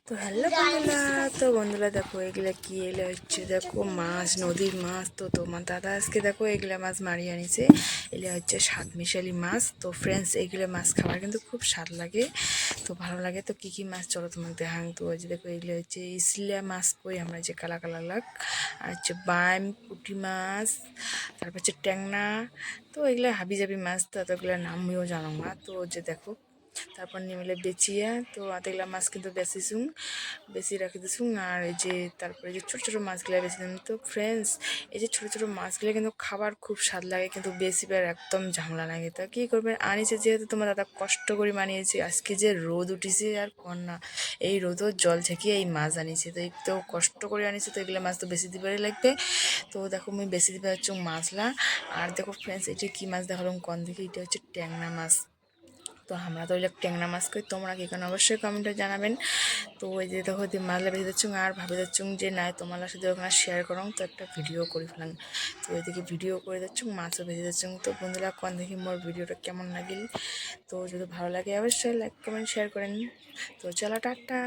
তো হ্যালো বন্ধুরা, দেখো এগুলা কি এলে হচ্ছে, দেখো মাছ, নদীর মাছ। তো তোমার দাদা আজকে দেখো এগুলা মাছ মারিয়ে আনিছে। এগুলা হচ্ছে স্বাদ মিশালি মাছ। তো ফ্রেন্ডস, এইগুলা মাছ খাবার কিন্তু খুব স্বাদ লাগে, তো ভালো লাগে। তো কি কি মাছ চলো তোমাকে দেখাং। তো ওই যে দেখো এগুলো হচ্ছে ইসলিয়া মাছ, কই আমরা যে কালা কালা লাগ, আর হচ্ছে বাইম, পুঁটি মাছ, তারপর হচ্ছে ট্যাংনা। তো এগুলো হাবি জাবি মাছ, তো এতগুলো নামিও জানো না। তো যে দেখো তারপর নিমিলে বেচিয়া, তো এতগুলা মাছ কিন্তু বেশি রাখি দিছুং। আর এই যে তারপরে যে ছোটো ছোটো মাছগুলো বেশি দিন। তো ফ্রেন্ডস, এই যে ছোটো ছোটো মাছগুলো কিন্তু খাবার খুব স্বাদ লাগে, কিন্তু বেশিবার একদম ঝামেলা লাগে। তা কী করবেন, আনিছে যেহেতু তোমার দাদা কষ্ট করে মানিয়েছে। আজকে যে রোদ উঠিছে আর কন্যা, এই রোদও জল থেকে এই মাছ আনিছে, তো একটু কষ্ট করে আনিছে। তো এগুলো মাছ তো বেশি দিবারই লাগবে। তো দেখো আমি বেশি দিবার হচ্ছে মাছলা। আর দেখো ফ্রেন্ডস, এটা কি মাছ দেখালাম কন দেখি, এটা হচ্ছে ট্যাংরা মাছ। তো আমরা তো ওইগুলো ট্যাংরা মাছ করি, তোমরা কি কেন অবশ্যই কমেন্টে জানাবেন। তো ওই যে দেখো মাছলা ভেজে দিচ্ছ, আর ভাবে দিচ্ছ যে নাই তোমার সাথে ওখানে শেয়ার করো, তো একটা ভিডিও করে ফেলাম। তো ওইদিকে ভিডিও করে দিচ্ছ, মাছও ভেজে দিচ্ছ। তো বন্ধুরা কোন দেখি মোর ভিডিওটা কেমন লাগিল। তো যদি ভালো লাগে অবশ্যই লাইক কমেন্ট শেয়ার করেন। তো চলো টাটা।